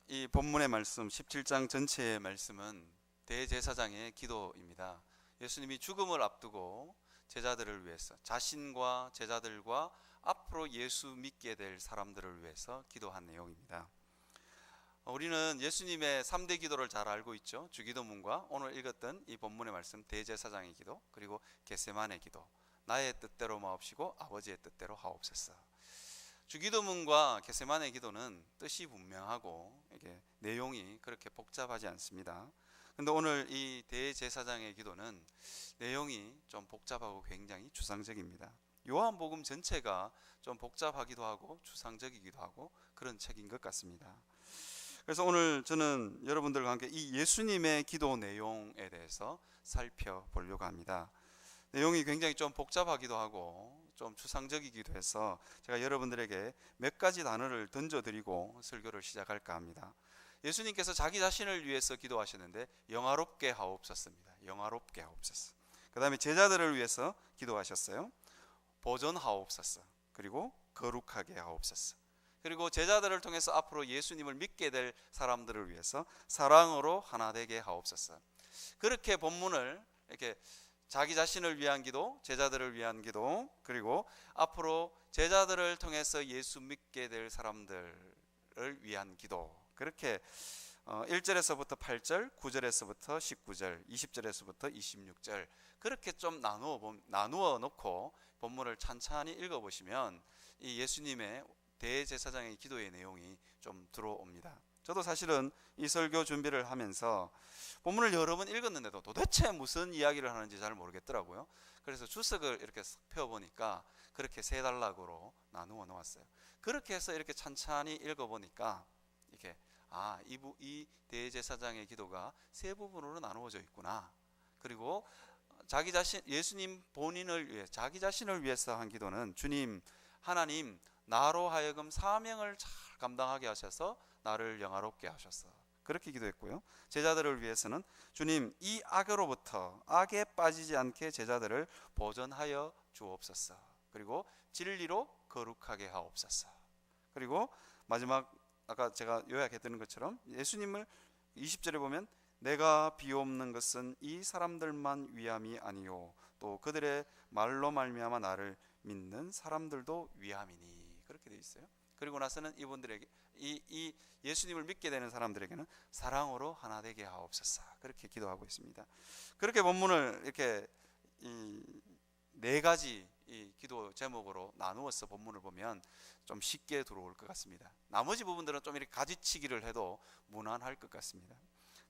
이 본문의 말씀 17장 전체의 말씀은 대제사장의 기도입니다. 예수님이 죽음을 앞두고 제자들을 위해서, 자신과 제자들과 앞으로 예수 믿게 될 사람들을 위해서 기도한 내용입니다. 우리는 예수님의 3대 기도를 잘 알고 있죠. 주기도문과 오늘 읽었던 이 본문의 말씀 대제사장의 기도, 그리고 겟세마네 기도, 나의 뜻대로 마옵시고 아버지의 뜻대로 하옵소서. 주기도문과 겟세마네 기도는 뜻이 분명하고 이게 내용이 그렇게 복잡하지 않습니다. 근데 오늘 이 대제사장의 기도는 내용이 좀 복잡하고 굉장히 추상적입니다. 요한복음 전체가 좀 복잡하기도 하고 추상적이기도 하고 그런 책인 것 같습니다. 그래서 오늘 저는 여러분들과 함께 이 예수님의 기도 내용에 대해서 살펴보려고 합니다. 내용이 굉장히 좀 복잡하기도 하고 좀 추상적이기도 해서 제가 여러분들에게 몇 가지 단어를 던져드리고 설교를 시작할까 합니다. 예수님께서 자기 자신을 위해서 기도하셨는데 영화롭게 하옵소서입니다. 영화롭게 하옵소서. 그 다음에 제자들을 위해서 기도하셨어요. 보존하옵소서. 그리고 거룩하게 하옵소서. 그리고 제자들을 통해서 앞으로 예수님을 믿게 될 사람들을 위해서 사랑으로 하나 되게 하옵소서. 그렇게 본문을 이렇게 자기 자신을 위한 기도, 제자들을 위한 기도, 그리고 앞으로 제자들을 통해서 예수 믿게 될 사람들을 위한 기도, 그렇게 1절에서부터 8절, 9절에서부터 19절, 20절에서부터 26절 그렇게 좀 나누어 놓고 본문을 찬찬히 읽어보시면 이 예수님의 대제사장의 기도의 내용이 좀 들어옵니다. 저도 사실은 이 설교 준비를 하면서 본문을 여러 번 읽었는데도 도대체 무슨 이야기를 하는지 잘 모르겠더라고요. 그래서 주석을 이렇게 펴보니까 그렇게 세 단락으로 나누어 놓았어요. 그렇게 해서 이렇게 찬찬히 읽어보니까 이렇게 이 대제사장의 기도가 세 부분으로 나누어져 있구나. 그리고 자기 자신, 예수님 본인을 위해, 자기 자신을 위해서 한 기도는 주님, 하나님 나로 하여금 사명을 잘 감당하게 하셔서 나를 영화롭게 하셔서 그렇게 기도했고요. 제자들을 위해서는 주님 이 악으로부터 악에 빠지지 않게 제자들을 보존하여 주옵소서. 그리고 진리로 거룩하게 하옵소서. 그리고 마지막 아까 제가 요약했던 것처럼 예수님을 20절에 보면 내가 비옵는 것은 이 사람들만 위함이 아니요 또 그들의 말로 말미암아 나를 믿는 사람들도 위함이니 그렇게 되어 있어요. 그리고 나서는 이분들에게 이 예수님을 믿게 되는 사람들에게는 사랑으로 하나 되게 하옵소서 그렇게 기도하고 있습니다. 그렇게 본문을 이렇게 이 네 가지 이 기도 제목으로 나누어서 본문을 보면 좀 쉽게 들어올 것 같습니다. 나머지 부분들은 좀 이렇게 가지치기를 해도 무난할 것 같습니다.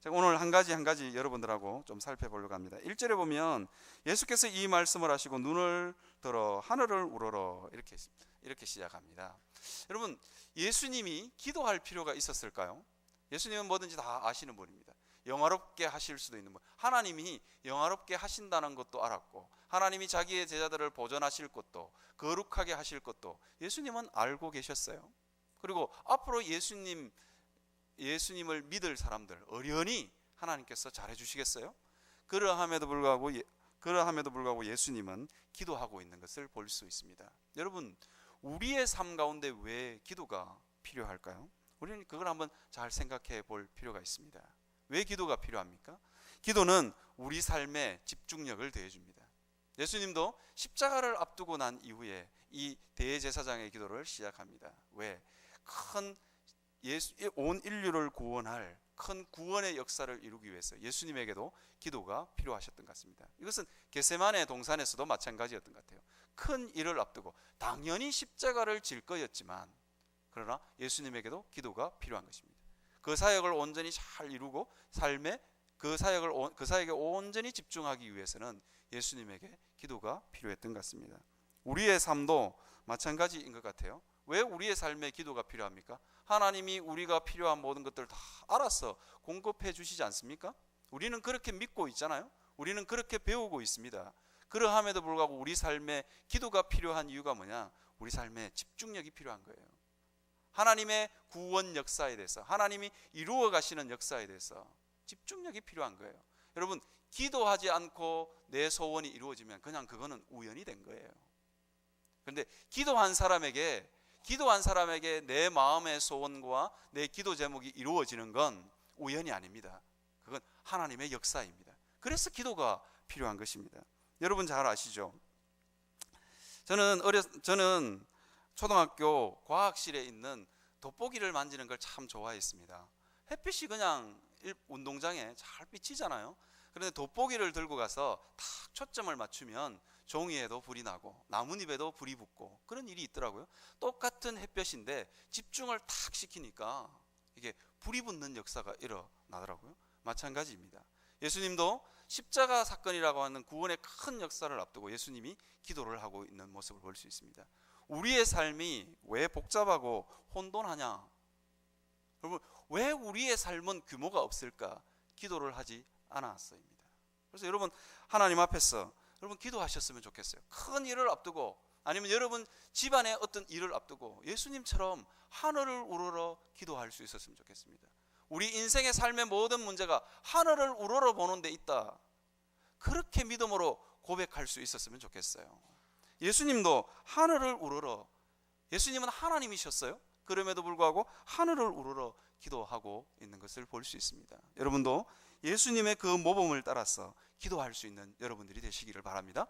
제가 오늘 한 가지 여러분들하고 좀 살펴보려고 합니다. 1절에 보면 예수께서 이 말씀을 하시고 눈을 들어 하늘을 우러러 이렇게 시작합니다. 여러분, 예수님이 기도할 필요가 있었을까요? 예수님은 뭐든지 다 아시는 분입니다. 영화롭게 하실 수도 있는 분. 하나님이 영화롭게 하신다는 것도 알았고 하나님이 자기의 제자들을 보존하실 것도 거룩하게 하실 것도 예수님은 알고 계셨어요. 그리고 앞으로 예수님을 믿을 사람들 어련히 하나님께서 잘해 주시겠어요? 그러함에도 불구하고 예수님은 기도하고 있는 것을 볼 수 있습니다. 여러분, 우리의 삶 가운데 왜 기도가 필요할까요? 우리는 그걸 한번 잘 생각해 볼 필요가 있습니다. 왜 기도가 필요합니까? 기도는 우리 삶에 집중력을 더해줍니다. 예수님도 십자가를 앞두고 난 이후에 이 대제사장의 기도를 시작합니다. 왜? 온 인류를 구원할 큰 구원의 역사를 이루기 위해서 예수님에게도 기도가 필요하셨던 것 같습니다. 이것은 겟세마네 동산에서도 마찬가지였던 것 같아요. 큰 일을 앞두고 당연히 십자가를 질 거였지만 그러나 예수님에게도 기도가 필요한 것입니다. 그 사역을 온전히 잘 이루고 삶에 그 사역에 온전히 집중하기 위해서는 예수님에게 기도가 필요했던 것 같습니다. 우리의 삶도 마찬가지인 것 같아요. 왜 우리의 삶에 기도가 필요합니까? 하나님이 우리가 필요한 모든 것들을 다 알아서 공급해 주시지 않습니까? 우리는 그렇게 믿고 있잖아요. 우리는 그렇게 배우고 있습니다. 그러함에도 불구하고 우리 삶에 기도가 필요한 이유가 뭐냐? 우리 삶에 집중력이 필요한 거예요. 하나님의 구원 역사에 대해서, 하나님이 이루어 가시는 역사에 대해서 집중력이 필요한 거예요. 여러분, 기도하지 않고 내 소원이 이루어지면 그냥 그거는 우연이 된 거예요. 그런데 기도한 사람에게 기도한 사람에게 내 마음의 소원과 내 기도 제목이 이루어지는 건 우연이 아닙니다. 그건 하나님의 역사입니다. 그래서 기도가 필요한 것입니다. 여러분 잘 아시죠? 저는 초등학교 과학실에 있는 돋보기를 만지는 걸 참 좋아했습니다. 햇빛이 그냥 운동장에 잘 비치잖아요. 그런데 돋보기를 들고 가서 탁 초점을 맞추면 종이에도 불이 나고 나뭇잎에도 불이 붙고 그런 일이 있더라고요. 똑같은 햇볕인데 집중을 탁 시키니까 이게 불이 붙는 역사가 일어나더라고요. 마찬가지입니다. 예수님도 십자가 사건이라고 하는 구원의 큰 역사를 앞두고 예수님이 기도를 하고 있는 모습을 볼 수 있습니다. 우리의 삶이 왜 복잡하고 혼돈하냐? 여러분, 왜 우리의 삶은 규모가 없을까? 기도를 하지 않았어입니다. 그래서 여러분, 하나님 앞에서 여러분 기도하셨으면 좋겠어요. 큰 일을 앞두고, 아니면 여러분 집안의 어떤 일을 앞두고 예수님처럼 하늘을 우러러 기도할 수 있었으면 좋겠습니다. 우리 인생의 삶의 모든 문제가 하늘을 우러러 보는 데 있다, 그렇게 믿음으로 고백할 수 있었으면 좋겠어요. 예수님도 하늘을 우러러, 예수님은 하나님이셨어요. 그럼에도 불구하고 하늘을 우러러 기도하고 있는 것을 볼 수 있습니다. 여러분도 예수님의 그 모범을 따라서 기도할 수 있는 여러분들이 되시기를 바랍니다.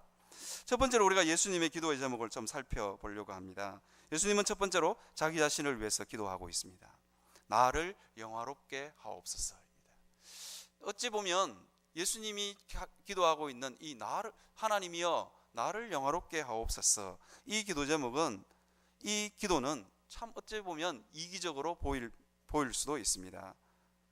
첫 번째로 우리가 예수님의 기도의 제목을 좀 살펴보려고 합니다. 예수님은 첫 번째로 자기 자신을 위해서 기도하고 있습니다. 나를 영화롭게 하옵소서입니다. 어찌 보면 예수님이 기도하고 있는 이 나를, 하나님이여 나를 영화롭게 하옵소서, 이 기도 제목은, 이 기도는 참 어찌 보면 이기적으로 보일 수도 있습니다.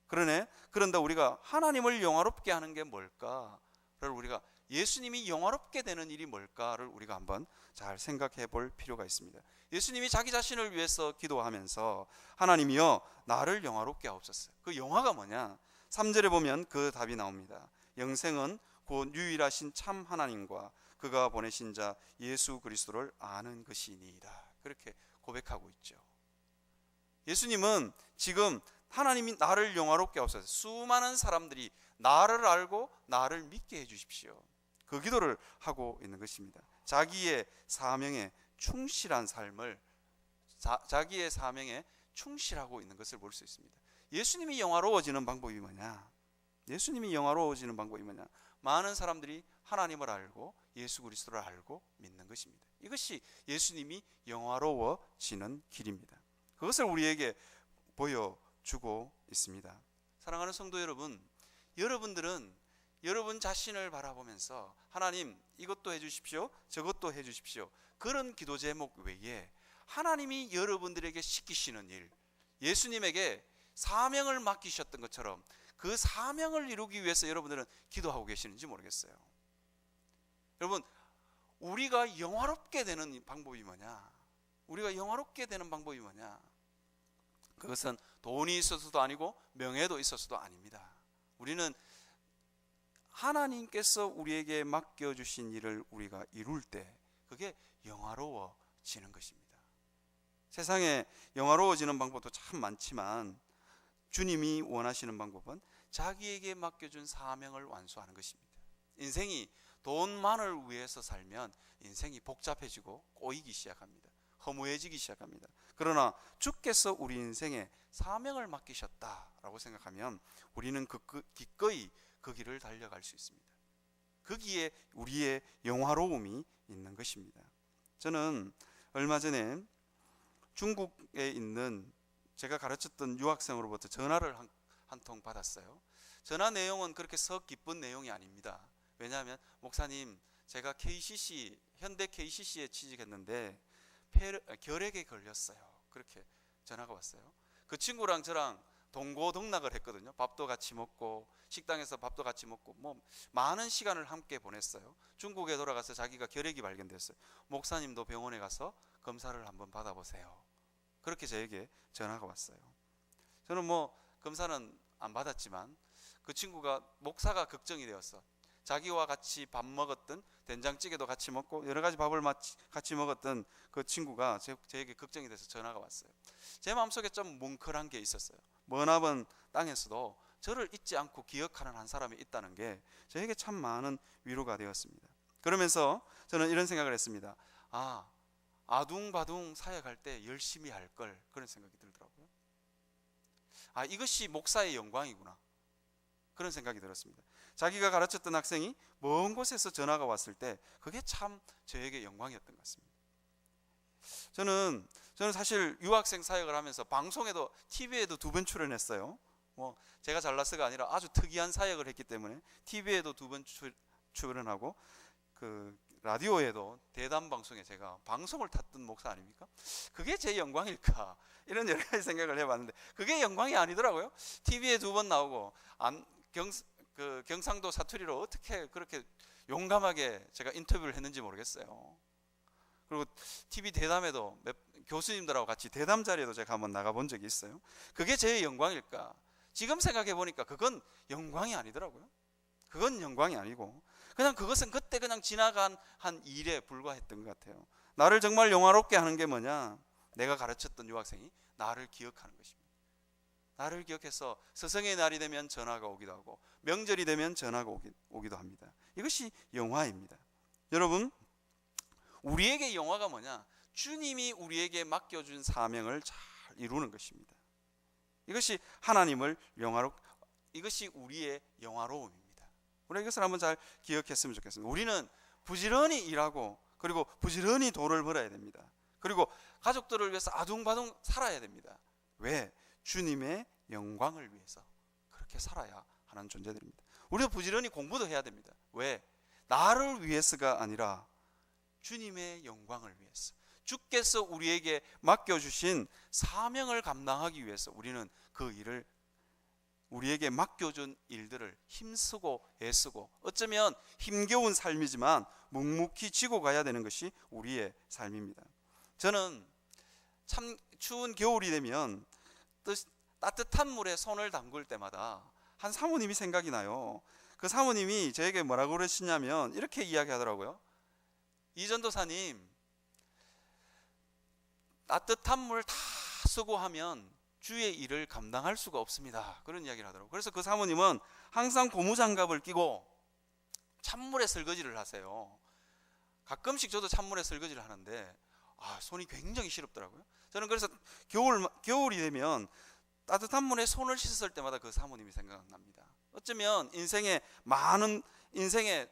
그런데 우리가 하나님을 영화롭게 하는 게 뭘까를, 우리가 예수님이 영화롭게 되는 일이 뭘까를 우리가 한번 잘 생각해 볼 필요가 있습니다. 예수님이 자기 자신을 위해서 기도하면서 하나님이여 나를 영화롭게 하옵소서, 그 영화가 뭐냐? 3절에 보면 그 답이 나옵니다. 영생은 곧 유일하신 참 하나님과 그가 보내신 자 예수 그리스도를 아는 것이니이다, 그렇게 고백하고 있죠. 예수님은 지금 하나님이 나를 영화롭게 하옵소서, 수많은 사람들이 나를 알고 나를 믿게 해주십시오, 그 기도를 하고 있는 것입니다. 자기의 사명에 충실한 삶을, 자기의 사명에 충실하고 있는 것을 볼 수 있습니다. 예수님이 영화로워지는 방법이 뭐냐? 예수님이 영화로워지는 방법이 뭐냐? 많은 사람들이 하나님을 알고 예수 그리스도를 알고 믿는 것입니다. 이것이 예수님이 영화로워지는 길입니다. 그것을 우리에게 보여주고 있습니다. 사랑하는 성도 여러분, 여러분들은 여러분 자신을 바라보면서 하나님 이것도 해주십시오, 저것도 해주십시오, 그런 기도 제목 외에 하나님이 여러분들에게 시키시는 일, 예수님에게 사명을 맡기셨던 것처럼 그 사명을 이루기 위해서 여러분들은 기도하고 계시는지 모르겠어요. 여러분, 우리가 영화롭게 되는 방법이 뭐냐? 우리가 영화롭게 되는 방법이 뭐냐? 그것은 돈이 있어서도 아니고 명예도 있어서도 아닙니다. 우리는 하나님께서 우리에게 맡겨주신 일을 우리가 이룰 때 그게 영화로워지는 것입니다. 세상에 영화로워지는 방법도 참 많지만 주님이 원하시는 방법은 자기에게 맡겨준 사명을 완수하는 것입니다. 인생이 돈만을 위해서 살면 인생이 복잡해지고 꼬이기 시작합니다. 허무해지기 시작합니다. 그러나 주께서 우리 인생에 사명을 맡기셨다라고 생각하면 우리는 기꺼이 그 길을 달려갈 수 있습니다. 거기에 우리의 영화로움이 있는 것입니다. 저는 얼마 전에 중국에 있는 제가 가르쳤던 유학생으로부터 전화를 한 통 받았어요. 전화 내용은 그렇게 썩 기쁜 내용이 아닙니다. 왜냐하면 목사님, 제가 현대 KCC에 취직했는데 결핵에 걸렸어요, 그렇게 전화가 왔어요. 그 친구랑 저랑 동고동락을 했거든요. 밥도 같이 먹고 식당에서 밥도 같이 먹고 뭐 많은 시간을 함께 보냈어요. 중국에 돌아가서 자기가 결핵이 발견됐어요. 목사님도 병원에 가서 검사를 한번 받아보세요, 그렇게 저에게 전화가 왔어요. 저는 뭐 검사는 안 받았지만 그 친구가, 목사가 걱정이 되었어. 자기와 같이 밥 먹었던, 된장찌개도 같이 먹고 여러 가지 밥을 같이 먹었던 그 친구가 저에게 걱정이 돼서 전화가 왔어요. 제 마음속에 좀 뭉클한 게 있었어요. 머나먼 땅에서도 저를 잊지 않고 기억하는 한 사람이 있다는 게 저에게 참 많은 위로가 되었습니다. 그러면서 저는 이런 생각을 했습니다. 아둥바둥 사역할 때 열심히 할 걸, 그런 생각이 들더라고요. 아, 이것이 목사의 영광이구나, 그런 생각이 들었습니다. 자기가 가르쳤던 학생이 먼 곳에서 전화가 왔을 때 그게 참 저에게 영광이었던 것 같습니다. 저는 사실 유학생 사역을 하면서 방송에도, TV에도 2번 출연했어요. 뭐 제가 잘나서가 아니라 아주 특이한 사역을 했기 때문에 TV에도 2번 출연하고, 그 라디오에도 대담 방송에 제가 방송을 탔던 목사 아닙니까? 그게 제 영광일까? 이런 여러 가지 생각을 해봤는데 그게 영광이 아니더라고요. TV에 2번 나오고, 경상도 사투리로 어떻게 그렇게 용감하게 제가 인터뷰를 했는지 모르겠어요. 그리고 TV 대담에도 교수님들하고 같이 대담 자리에도 제가 한번 나가본 적이 있어요. 그게 제 영광일까? 지금 생각해 보니까 그건 영광이 아니더라고요. 그건 영광이 아니고 그냥 그것은 그때 그냥 지나간 한 일에 불과했던 것 같아요. 나를 정말 영화롭게 하는 게 뭐냐? 내가 가르쳤던 유학생이 나를 기억하는 것입니다. 나를 기억해서 스승의 날이 되면 전화가 오기도 하고, 명절이 되면 전화가 오기도 합니다. 이것이 영화입니다. 여러분, 우리에게 영화가 뭐냐? 주님이 우리에게 맡겨준 사명을 잘 이루는 것입니다. 이것이 하나님을 이것이 우리의 영화로움입니다. 우리 이것을 한번 잘 기억했으면 좋겠습니다. 우리는 부지런히 일하고, 그리고 부지런히 돈을 벌어야 됩니다. 그리고 가족들을 위해서 아둥바둥 살아야 됩니다. 왜? 주님의 영광을 위해서 그렇게 살아야 하는 존재들입니다. 우리도 부지런히 공부도 해야 됩니다. 왜? 나를 위해서가 아니라 주님의 영광을 위해서, 주께서 우리에게 맡겨주신 사명을 감당하기 위해서 우리는 그 일을, 우리에게 맡겨준 일들을 힘쓰고 애쓰고, 어쩌면 힘겨운 삶이지만 묵묵히 지고 가야 되는 것이 우리의 삶입니다. 저는 참 추운 겨울이 되면 따뜻한 물에 손을 담글 때마다 한 사모님이 생각이 나요. 그 사모님이 저에게 뭐라고 그러시냐면 이렇게 이야기하더라고요. 이전도사님, 따뜻한 물 다 쓰고 하면 주의 일을 감당할 수가 없습니다, 그런 이야기를 하더라고요. 그래서 그 사모님은 항상 고무장갑을 끼고 찬물에 설거지를 하세요. 가끔씩 저도 찬물에 설거지를 하는데 손이 굉장히 시렵더라고요. 저는 그래서 겨울이 되면 따뜻한 물에 손을 씻을 때마다 그 사모님이 생각납니다. 어쩌면 인생의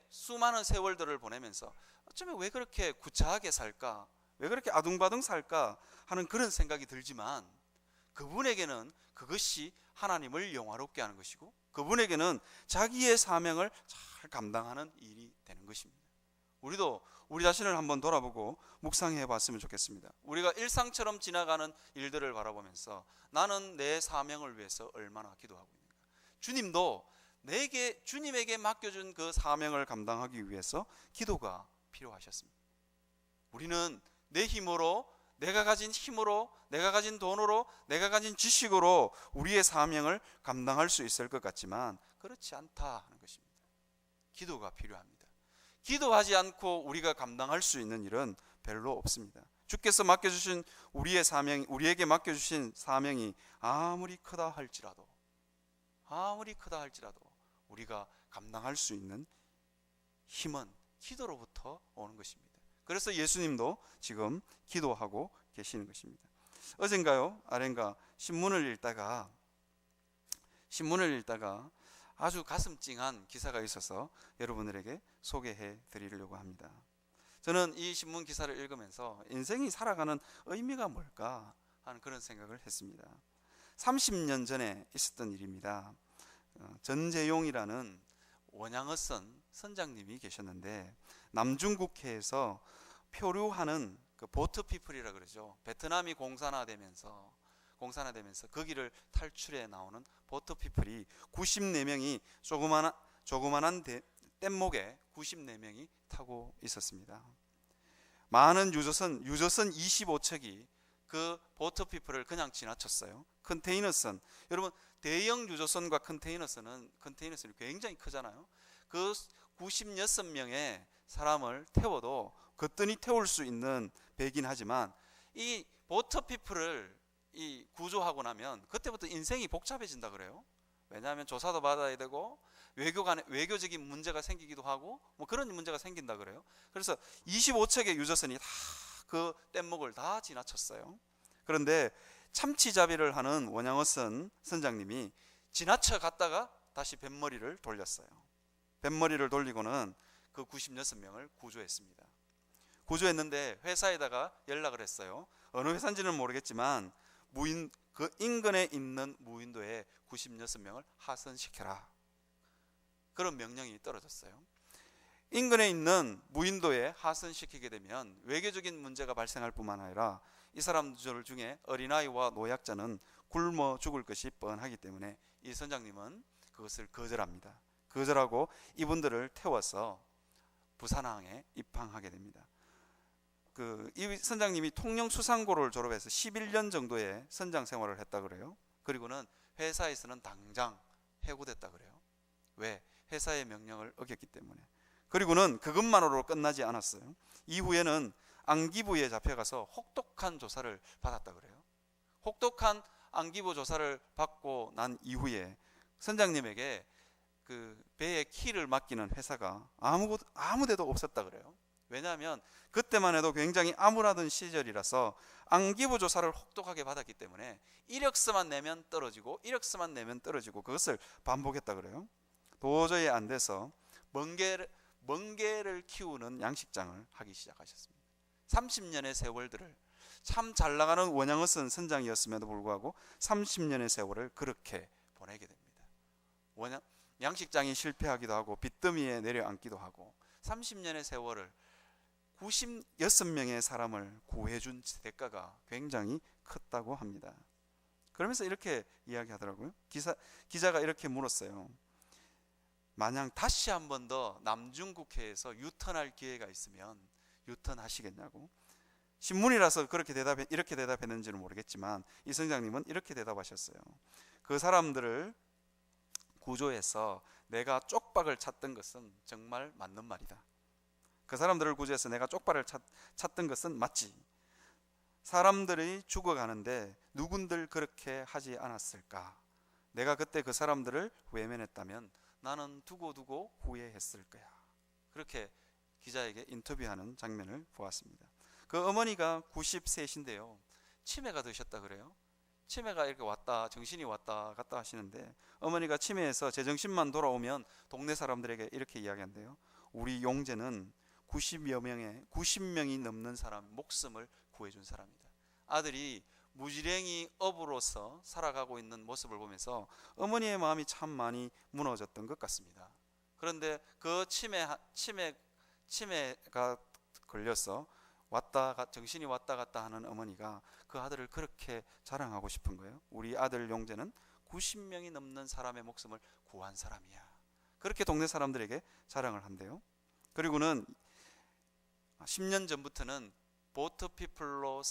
수많은 세월들을 보내면서 어쩌면 왜 그렇게 구차하게 살까, 왜 그렇게 아둥바둥 살까 하는 그런 생각이 들지만, 그분에게는 그것이 하나님을 영화롭게 하는 것이고, 그분에게는 자기의 사명을 잘 감당하는 일이 되는 것입니다. 우리도 우리 자신을 한번 돌아보고 묵상해 봤으면 좋겠습니다. 우리가 일상처럼 지나가는 일들을 바라보면서 나는 내 사명을 위해서 얼마나 기도하고 있는가. 주님도 주님에게 맡겨준 그 사명을 감당하기 위해서 기도가 필요하셨습니다. 우리는 내 힘으로, 내가 가진 힘으로, 내가 가진 돈으로, 내가 가진 지식으로 우리의 사명을 감당할 수 있을 것 같지만 그렇지 않다 하는 것입니다. 기도가 필요합니다. 기도하지 않고 우리가 감당할 수 있는 일은 별로 없습니다. 주께서 맡겨주신 우리에게 맡겨주신 사명이 아무리 크다 할지라도 우리가 감당할 수 있는 힘은 기도로부터 오는 것입니다. 그래서 예수님도 지금 기도하고 계시는 것입니다. 어젠가요, 아렌가 신문을 읽다가 아주 가슴 찡한 기사가 있어서 여러분들에게 소개해 드리려고 합니다. 저는 이 신문 기사를 읽으면서 인생이 살아가는 의미가 뭘까 하는 그런 생각을 했습니다. 30년 전에 있었던 일입니다. 전재용이라는 원양어선 선장님이 계셨는데, 남중국해에서 표류하는 그 보트피플이라 그러죠. 베트남이 공산화되면서 거기를 탈출해 나오는 보트피플이 94명이 조그만한 뗏목에 94명이 타고 있었습니다. 많은 유조선 25척이 그 보트피플을 그냥 지나쳤어요. 컨테이너선, 여러분 대형 유조선과 컨테이너선이 굉장히 크잖아요. 그 96명의 사람을 태워도 거뜬히 태울 수 있는 배긴 하지만, 이 보트피플을 구조하고 나면 그때부터 인생이 복잡해진다 그래요. 왜냐하면 조사도 받아야 되고 외교적인 문제가 생기기도 하고 뭐 그런 문제가 생긴다 그래요. 그래서 25척의 유조선이 다 그 뗏목을 다 지나쳤어요. 그런데 참치잡이를 하는 원양어선 선장님이 지나쳐 갔다가 다시 뱃머리를 돌렸어요. 뱃머리를 돌리고는 그 96명을 구조했습니다. 구조했는데 회사에다가 연락을 했어요. 어느 회사인지는 모르겠지만 그 인근에 있는 무인도에 96명을 하선시켜라. 그런 명령이 떨어졌어요. 인근에 있는 무인도에 하선시키게 되면 외교적인 문제가 발생할 뿐만 아니라 이 사람들 중에 어린아이와 노약자는 굶어 죽을 것이 뻔하기 때문에 이 선장님은 그것을 거절합니다. 거절하고 이분들을 태워서 부산항에 입항하게 됩니다. 이 선장님이 통영수상고를 졸업해서 11년 정도의 선장 생활을 했다 그래요. 그리고는 회사에서는 당장 해고됐다 그래요. 왜? 회사의 명령을 어겼기 때문에. 그리고는 그것만으로 끝나지 않았어요. 이후에는 안기부에 잡혀가서 혹독한 조사를 받았다 그래요. 혹독한 안기부 조사를 받고 난 이후에 선장님에게 그 배의 키를 맡기는 회사가 아무 데도 없었다 그래요. 왜냐하면 그때만 해도 굉장히 암울하던 시절이라서 안기부 조사를 혹독하게 받았기 때문에 이력서만 내면 떨어지고 이력서만 내면 떨어지고 그것을 반복했다 그래요. 도저히 안 돼서 멍게를 키우는 양식장을 하기 시작하셨습니다. 30년의 세월들을 참 잘 나가는 원양어선 선장이었음에도 불구하고 30년의 세월을 그렇게 보내게 됩니다. 양식장이 실패하기도 하고 빚더미에 내려앉기도 하고 30년의 세월을 96명의 사람을 구해준 대가가 굉장히 컸다고 합니다. 그러면서 이렇게 이야기하더라고요. 기자가 이렇게 물었어요. 만약 다시 한 번 더 남중국해에서 유턴할 기회가 있으면 유턴하시겠냐고. 신문이라서 이렇게 대답했는지는 모르겠지만 이 선장님은 이렇게 대답하셨어요. 그 사람들을 구조해서 내가 쪽박을 찾던 것은 정말 맞는 말이다. 그 사람들을 구조해서 내가 쪽박을 찾던 것은 맞지. 사람들이 죽어가는데 누군들 그렇게 하지 않았을까. 내가 그때 그 사람들을 외면했다면 나는 두고 후회했을 거야. 그렇게 기자에게 인터뷰하는 장면을 보았습니다. 그 어머니가 90세신데요 치매가 드셨다 그래요. 치매가 이렇게 정신이 왔다 갔다 하시는데 어머니가 치매에서 제정신만 돌아오면 동네 사람들에게 이렇게 이야기한대요. 우리 용재는 90명이 넘는 사람 목숨을 구해준 사람이다. 아들이 무지랭이 어부로서 살아가고 있는 모습을 보면서 어머니의 마음이 참 많이 무너졌던 것 같습니다. 그런데 그 치매가 걸려서 정신이 왔다 갔다 하는 어머니가 그 아들을 그렇게 자랑하고 싶은 거예요. 우리 아들 용재는 90명이 넘는 사람의 목숨을 구한 사람이야. 그렇게 동네 사람들에게 자랑을 한대요. 그리고는 10년 전부터는 보트 피플로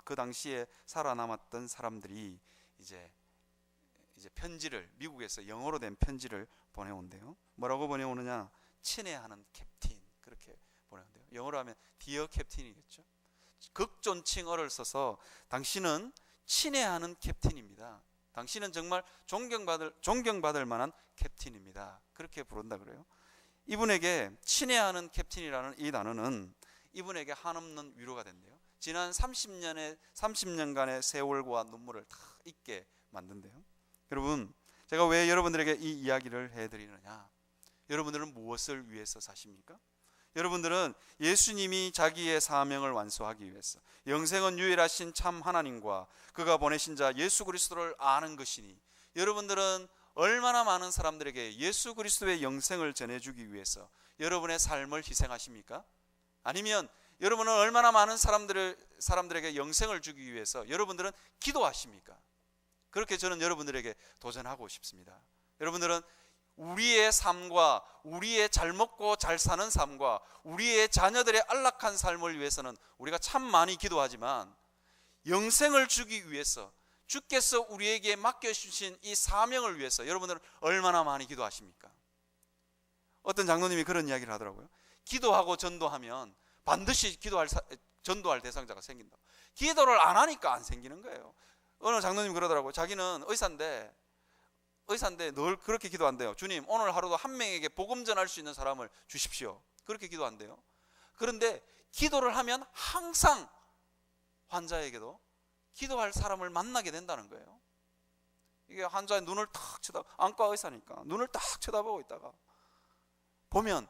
그 당시에 살아남았던 사람들이 이제 미국에서 영어로 된 편지를 보내온대요. 뭐라고 보내오느냐? 친애하는 캡틴, 그렇게 보내온대요. 영어로 하면 디어 캡틴이겠죠. 극존칭어를 써서 당신은 친애하는 캡틴입니다. 당신은 정말 존경받을 만한 캡틴입니다. 그렇게 부른다 그래요. 이분에게 친애하는 캡틴이라는 이 단어는 이분에게 한없는 위로가 된대요. 지난 30년간의 세월과 눈물을 다 잊게 만든대요. 여러분, 제가 왜 여러분들에게 이 이야기를 해드리느냐? 여러분들은 무엇을 위해서 사십니까? 여러분들은 예수님이 자기의 사명을 완수하기 위해서 영생은 유일하신 참 하나님과 그가 보내신 자 예수 그리스도를 아는 것이니 여러분들은 얼마나 많은 사람들에게 예수 그리스도의 영생을 전해주기 위해서 여러분의 삶을 희생하십니까? 아니면 여러분은 얼마나 많은 사람들에게 영생을 주기 위해서 여러분들은 기도하십니까? 그렇게 저는 여러분들에게 도전하고 싶습니다. 여러분들은 우리의 삶과 우리의 잘 먹고 잘 사는 삶과 우리의 자녀들의 안락한 삶을 위해서는 우리가 참 많이 기도하지만 영생을 주기 위해서 주께서 우리에게 맡겨주신 이 사명을 위해서 여러분들은 얼마나 많이 기도하십니까? 어떤 장로님이 그런 이야기를 하더라고요. 기도하고 전도하면 반드시 전도할 대상자가 생긴다. 기도를 안 하니까 안 생기는 거예요. 어느 장로님 그러더라고요. 자기는 의사인데 늘 그렇게 기도한대요. 주님, 오늘 하루도 한 명에게 복음 전할 수 있는 사람을 주십시오. 그렇게 기도한대요. 그런데 기도를 하면 항상 환자에게도 기도할 사람을 만나게 된다는 거예요. 이게 환자의 눈을 탁 안과 의사니까 눈을 딱 쳐다보고 있다가 보면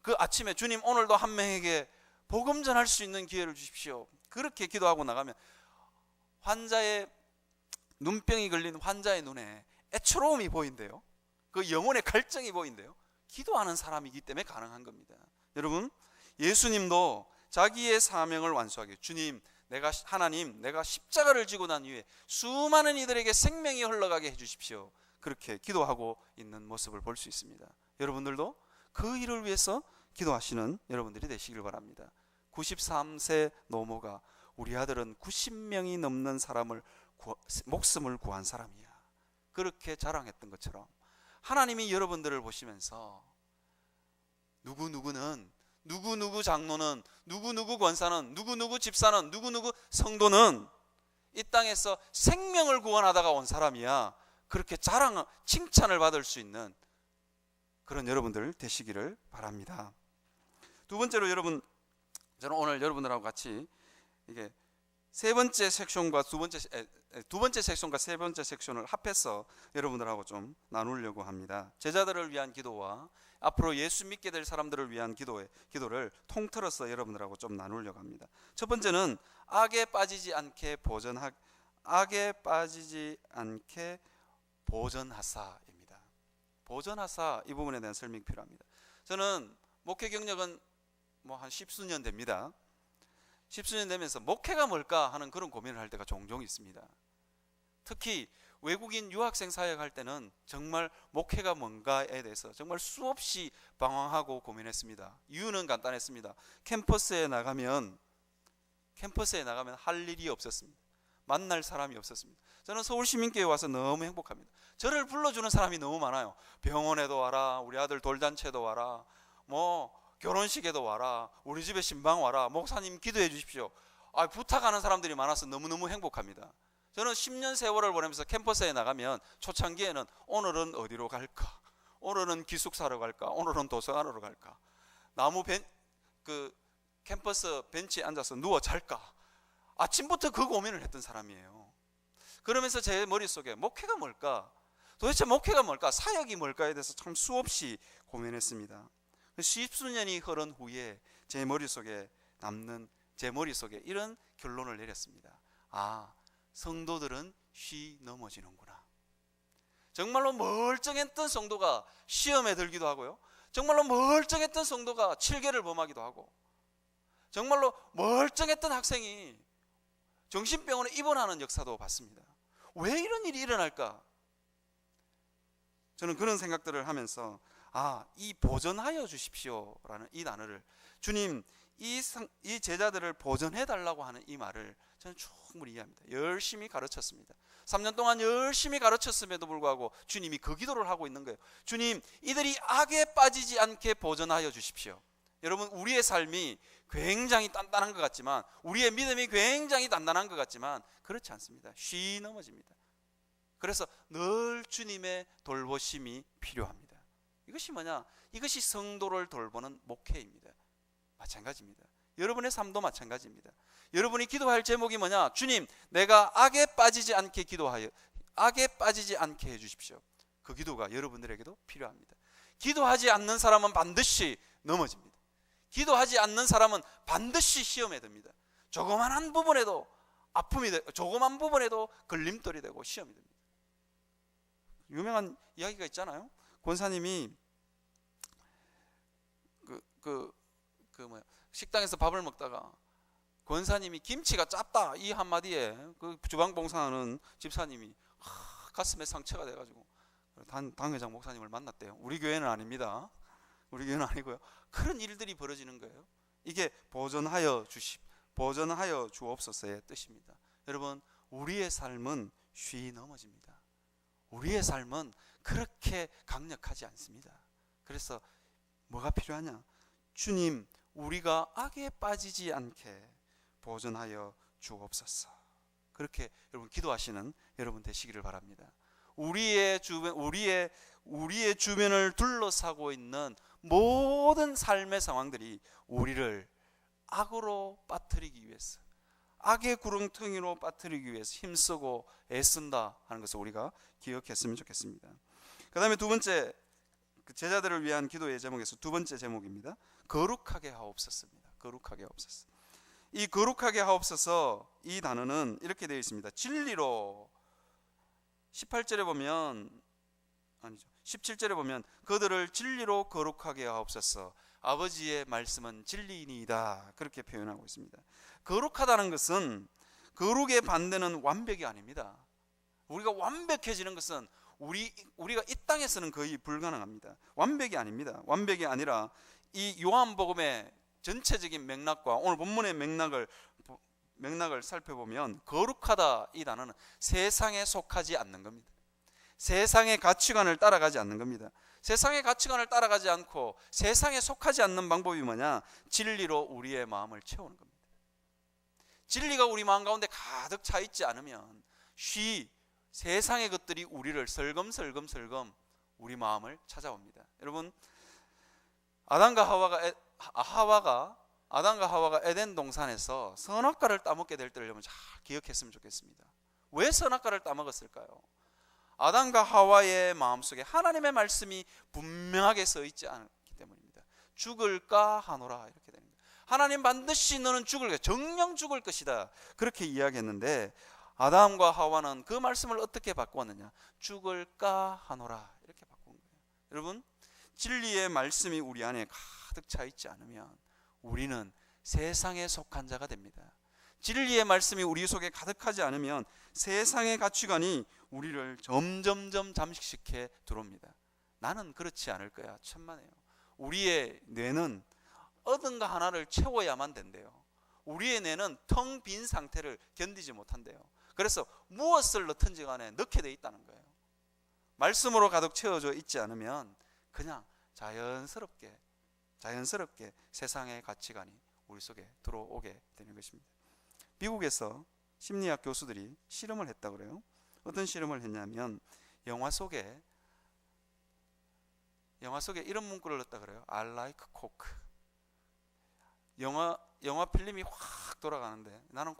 그 아침에 주님 오늘도 한 명에게 복음 전할 수 있는 기회를 주십시오. 그렇게 기도하고 나가면 환자의 눈병이 걸린 환자의 눈에 애처로움이 보인대요. 그 영혼의 갈증이 보인대요. 기도하는 사람이기 때문에 가능한 겁니다. 여러분, 예수님도 자기의 사명을 완수하기, 주님, 하나님, 내가 십자가를 지고 난 이후에 수많은 이들에게 생명이 흘러가게 해주십시오. 그렇게 기도하고 있는 모습을 볼 수 있습니다. 여러분들도 그 일을 위해서 기도하시는 여러분들이 되시길 바랍니다. 93세 노모가 우리 아들은 90명이 넘는 사람을 목숨을 구한 사람이야, 그렇게 자랑했던 것처럼 하나님이 여러분들을 보시면서 누구누구는, 누구누구 장로는, 누구누구 권사는, 누구누구 집사는, 누구누구 성도는 이 땅에서 생명을 구원하다가 온 사람이야, 그렇게 칭찬을 받을 수 있는 그런 여러분들 되시기를 바랍니다. 두 번째로 여러분, 저는 오늘 여러분들하고 같이 이게 두 번째 섹션과 세 번째 섹션을 합해서 여러분들하고 좀 나누려고 합니다. 제자들을 위한 기도와 앞으로 예수 믿게 될 사람들을 위한 기도를 통틀어서 여러분들하고 좀 나누려고 합니다. 첫 번째는 악에 빠지지 않게 보전하사입니다. 보전하사, 이 부분에 대한 설명이 필요합니다. 저는 목회 경력은 한 10수년 됩니다. 10수년 되면서 목회가 뭘까 하는 그런 고민을 할 때가 종종 있습니다. 특히 외국인 유학생 사역할 때는 정말 목회가 뭔가에 대해서 정말 수없이 방황하고 고민했습니다. 이유는 간단했습니다. 캠퍼스에 나가면 할 일이 없었습니다. 만날 사람이 없었습니다. 저는 서울시민교회에 와서 너무 행복합니다. 저를 불러주는 사람이 너무 많아요. 병원에도 와라, 우리 아들 돌잔치에도 와라, 결혼식에도 와라, 우리 집에 신방 와라, 목사님 기도해 주십시오. 부탁하는 사람들이 많아서 너무너무 행복합니다. 저는 10년 세월을 보내면서 캠퍼스에 나가면 초창기에는 오늘은 어디로 갈까? 오늘은 기숙사로 갈까? 오늘은 도서관으로 갈까? 캠퍼스 벤치에 앉아서 누워 잘까? 아침부터 그 고민을 했던 사람이에요. 그러면서 제 머릿속에 목회가 뭘까? 도대체 목회가 뭘까? 사역이 뭘까에 대해서 참 수없이 고민했습니다. 10수년이 흐른 후에 제 머릿속에 이런 결론을 내렸습니다. 성도들은 쉬 넘어지는구나. 정말로 멀쩡했던 성도가 시험에 들기도 하고요, 정말로 멀쩡했던 성도가 칠계를 범하기도 하고, 정말로 멀쩡했던 학생이 정신병원에 입원하는 역사도 봤습니다. 왜 이런 일이 일어날까? 저는 그런 생각들을 하면서 이 보전하여 주십시오라는 이 단어를, 주님 이 제자들을 보전해 달라고 하는 이 말을 저는 충분히 이해합니다. 열심히 가르쳤습니다. 3년 동안 열심히 가르쳤음에도 불구하고 주님이 그 기도를 하고 있는 거예요. 주님, 이들이 악에 빠지지 않게 보전하여 주십시오. 여러분, 우리의 삶이 굉장히 단단한 것 같지만, 우리의 믿음이 굉장히 단단한 것 같지만 그렇지 않습니다. 쉬 넘어집니다. 그래서 늘 주님의 돌보심이 필요합니다. 이것이 뭐냐? 이것이 성도를 돌보는 목회입니다. 마찬가지입니다. 여러분의 삶도 마찬가지입니다. 여러분이 기도할 제목이 뭐냐? 주님, 내가 악에 빠지지 않게 해 주십시오. 그 기도가 여러분들에게도 필요합니다. 기도하지 않는 사람은 반드시 넘어집니다. 기도하지 않는 사람은 반드시 시험에 듭니다. 조그만 부분에도 아픔이 되고, 조그만 부분에도 걸림돌이 되고 시험이 됩니다. 유명한 이야기가 있잖아요. 권사님이 식당에서 밥을 먹다가 권사님이 김치가 짭다 이 한마디에 그 주방 봉사하는 집사님이 가슴에 상처가 돼가지고 당회장 목사님을 만났대요. 우리 교회는 아닙니다. 우리 교회는 아니고요. 그런 일들이 벌어지는 거예요. 이게 보전하여 주옵소서의 뜻입니다. 여러분, 우리의 삶은 쉬 넘어집니다. 우리의 삶은 그렇게 강력하지 않습니다. 그래서 뭐가 필요하냐? 주님, 우리가 악에 빠지지 않게 보전하여 주옵소서. 그렇게 여러분 기도하시는 여러분 되시기를 바랍니다. 우리의 주변을 둘러싸고 있는 모든 삶의 상황들이 우리를 악으로 빠뜨리기 위해서, 악의 구렁텅이로 빠뜨리기 위해서 힘쓰고 애쓴다 하는 것을 우리가 기억했으면 좋겠습니다. 그 다음에 두 번째, 제자들을 위한 기도의 제목에서 두 번째 제목입니다. 거룩하게 하옵소서입니다. 거룩하게 하옵소서. 이 거룩하게 하옵소서, 이 단어는 이렇게 되어 있습니다. 진리로, 18절에 보면, 아니죠, 17절에 보면 그들을 진리로 거룩하게 하옵소서, 아버지의 말씀은 진리이니이다, 그렇게 표현하고 있습니다. 거룩하다는 것은, 거룩의 반대는 완벽이 아닙니다. 우리가 완벽해지는 것은 우리가 이 땅에서는 거의 불가능합니다. 완벽이 아닙니다. 완벽이 아니라 이 요한복음의 전체적인 맥락과 오늘 본문의 맥락을 살펴보면, 거룩하다 이 단어는 세상에 속하지 않는 겁니다. 세상의 가치관을 따라가지 않는 겁니다. 세상의 가치관을 따라가지 않고 세상에 속하지 않는 방법이 뭐냐? 진리로 우리의 마음을 채우는 겁니다. 진리가 우리 마음 가운데 가득 차 있지 않으면 세상의 것들이 우리를 설금설금 우리 마음을 찾아옵니다. 여러분, 아담과 하와가 에덴 동산에서 선악과를 따먹게 될 때를 여러분 잘 기억했으면 좋겠습니다. 왜 선악과를 따먹었을까요? 아담과 하와의 마음속에 하나님의 말씀이 분명하게 써 있지 않기 때문입니다. 죽을까 하노라, 이렇게 되는 거예요. 하나님 반드시 너는 죽을 것이다, 정령 죽을 것이다, 그렇게 이야기했는데 아담과 하와는 그 말씀을 어떻게 바꾸었느냐? 죽을까 하노라, 이렇게 바꾼 거예요. 여러분, 진리의 말씀이 우리 안에 가득 차 있지 않으면 우리는 세상에 속한 자가 됩니다. 진리의 말씀이 우리 속에 가득하지 않으면 세상의 가치관이 우리를 점점점 잠식시켜 들어옵니다. 나는 그렇지 않을 거야, 천만에요. 우리의 뇌는 어딘가 하나를 채워야만 된대요. 우리의 뇌는 텅 빈 상태를 견디지 못한대요. 그래서 무엇을 넣든지 간에 넣게 돼 있다는 거예요. 말씀으로 가득 채워져 있지 않으면 그냥 자연스럽게 세상의 가치관이 우리 속에 들어오게 되는 것입니다. 미국에서 심리학 교수들이 실험을 했다고 그래요. 어떤 실험을 했냐면 영화 속에 이런 문구를 넣었다 그래요. I like Coke. 영화 필름이 확 돌아가는데 나는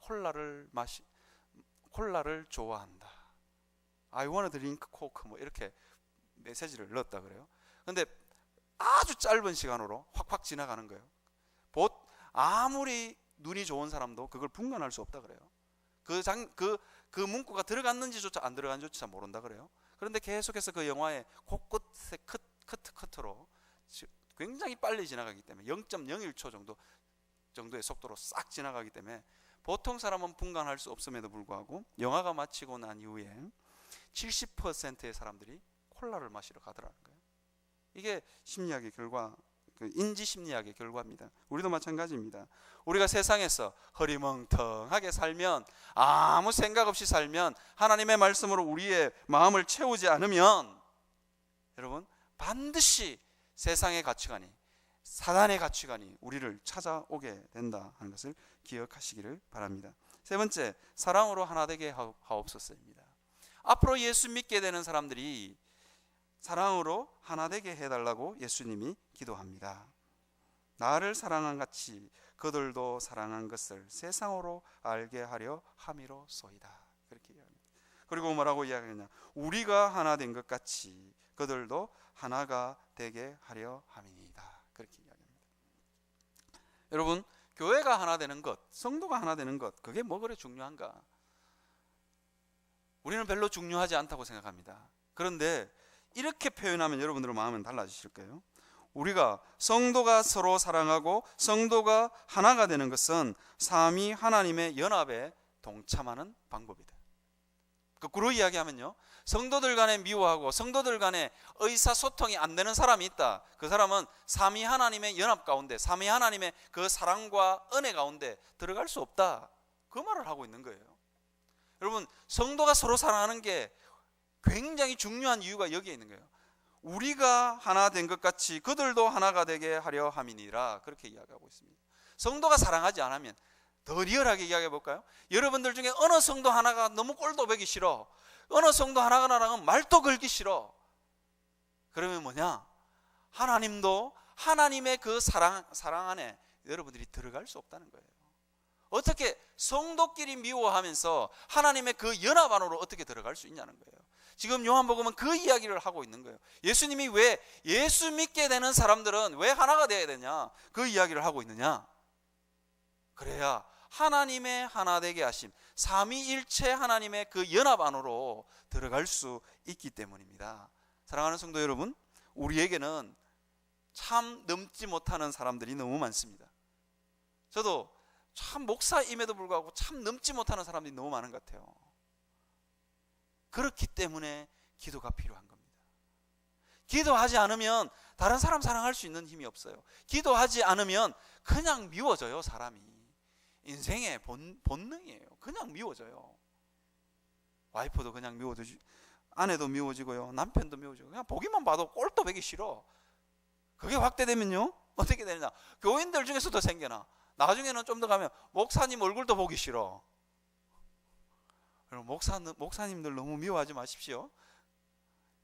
콜라를 좋아한다. I wanna drink Coke, 뭐 이렇게 메시지를 넣었다 그래요. 근데 아주 짧은 시간으로 확확 지나가는 거예요. 아무리 눈이 좋은 사람도 그걸 분간할 수 없다 그래요. 그 문구가 들어갔는지조차 안 들어간지조차 모른다 그래요. 그런데 계속해서 그 영화의 곳곳에 커트로 굉장히 빨리 지나가기 때문에 0.01초 정도의 속도로 싹 지나가기 때문에 보통 사람은 분간할 수 없음에도 불구하고 영화가 마치고 난 이후에 70%의 사람들이 콜라를 마시러 가더라는 거예요. 이게 심리학의 결과, 인지 심리학의 결과입니다. 우리도 마찬가지입니다. 우리가 세상에서 허리멍텅하게 살면, 아무 생각 없이 살면, 하나님의 말씀으로 우리의 마음을 채우지 않으면 여러분 반드시 세상의 가치관이, 사단의 가치관이 우리를 찾아오게 된다 하는 것을 기억하시기를 바랍니다. 세 번째, 사랑으로 하나 되게 하옵소서입니다. 앞으로 예수 믿게 되는 사람들이 사랑으로 하나 되게 해달라고 예수님이 기도합니다. 나를 사랑한 같이 그들도 사랑한 것을 세상으로 알게 하려 함이로소이다, 그렇게 이야기합니다. 그리고 뭐라고 이야기하냐? 우리가 하나 된 것 같이 그들도 하나가 되게 하려 함이니이다, 그렇게 이야기합니다. 여러분, 교회가 하나 되는 것, 성도가 하나 되는 것, 그게 뭐 그래 중요한가? 우리는 별로 중요하지 않다고 생각합니다. 그런데 이렇게 표현하면 여러분들의 마음은 달라지실 거예요. 우리가 성도가 서로 사랑하고 성도가 하나가 되는 것은 삼위 하나님의 연합에 동참하는 방법이다. 거꾸로 이야기하면요, 성도들 간에 미워하고 성도들 간에 의사소통이 안 되는 사람이 있다. 그 사람은 삼위 하나님의 연합 가운데, 삼위 하나님의 그 사랑과 은혜 가운데 들어갈 수 없다, 그 말을 하고 있는 거예요. 여러분, 성도가 서로 사랑하는 게 굉장히 중요한 이유가 여기에 있는 거예요. 우리가 하나 된 것 같이 그들도 하나가 되게 하려 함이니라, 그렇게 이야기하고 있습니다. 성도가 사랑하지 않으면, 더 리얼하게 이야기해 볼까요? 여러분들 중에 어느 성도 하나가 너무 꼴도 보기 싫어, 어느 성도 하나가랑 말도 걸기 싫어, 그러면 뭐냐? 하나님도 하나님의 그 사랑 안에 여러분들이 들어갈 수 없다는 거예요. 어떻게 성도끼리 미워하면서 하나님의 그 연합 안으로 어떻게 들어갈 수 있냐는 거예요. 지금 요한복음은 그 이야기를 하고 있는 거예요. 예수님이 왜 예수 믿게 되는 사람들은 왜 하나가 되어야 되냐, 그 이야기를 하고 있느냐. 그래야 하나님의 하나 되게 하심, 삼위일체 하나님의 그 연합 안으로 들어갈 수 있기 때문입니다. 사랑하는 성도 여러분, 우리에게는 참 넘지 못하는 사람들이 너무 많습니다. 저도 참 목사임에도 불구하고 참 넘지 못하는 사람들이 너무 많은 것 같아요. 그렇기 때문에 기도가 필요한 겁니다. 기도하지 않으면 다른 사람 사랑할 수 있는 힘이 없어요. 기도하지 않으면 그냥 미워져요. 사람이 인생의 본능이에요. 그냥 미워져요. 와이프도 그냥 미워지고, 아내도 미워지고요, 남편도 미워지고, 그냥 보기만 봐도 꼴도 보기 싫어. 그게 확대되면요 어떻게 되느냐, 교인들 중에서도 생겨나. 나중에는 좀 더 가면 목사님 얼굴도 보기 싫어. 여러분, 목사님들 너무 미워하지 마십시오.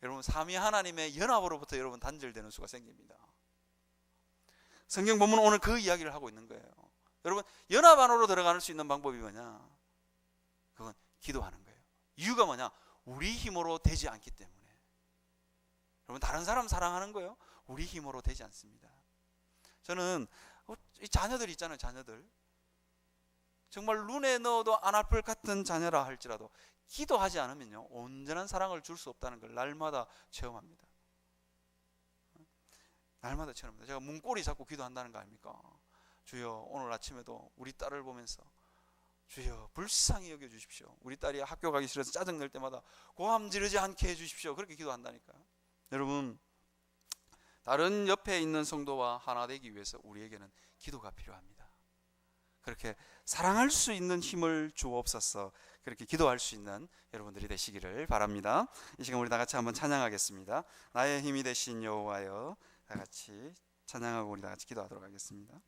여러분, 삼위 하나님의 연합으로부터 여러분 단절되는 수가 생깁니다. 성경 본문은 오늘 그 이야기를 하고 있는 거예요. 여러분, 연합 안으로 들어갈 수 있는 방법이 뭐냐? 그건 기도하는 거예요. 이유가 뭐냐? 우리 힘으로 되지 않기 때문에. 여러분, 다른 사람 사랑하는 거예요? 우리 힘으로 되지 않습니다. 저는 이 자녀들 있잖아요. 자녀들 정말 눈에 넣어도 안 아플 같은 자녀라 할지라도 기도하지 않으면요 온전한 사랑을 줄 수 없다는 걸 날마다 체험합니다. 날마다 체험합니다. 제가 문고리 잡고 기도한다는 거 아닙니까? 주여, 오늘 아침에도 우리 딸을 보면서 주여 불쌍히 여겨주십시오. 우리 딸이 학교 가기 싫어서 짜증 낼 때마다 고함 지르지 않게 해주십시오. 그렇게 기도한다니까요. 여러분, 다른 옆에 있는 성도와 하나 되기 위해서 우리에게는 기도가 필요합니다. 그렇게 사랑할 수 있는 힘을 주옵소서. 그렇게 기도할 수 있는 여러분들이 되시기를 바랍니다. 이 시간 우리 다 같이 한번 찬양하겠습니다. 나의 힘이 되신 여호와여. 다 같이 찬양하고 우리 다 같이 기도하도록 하겠습니다.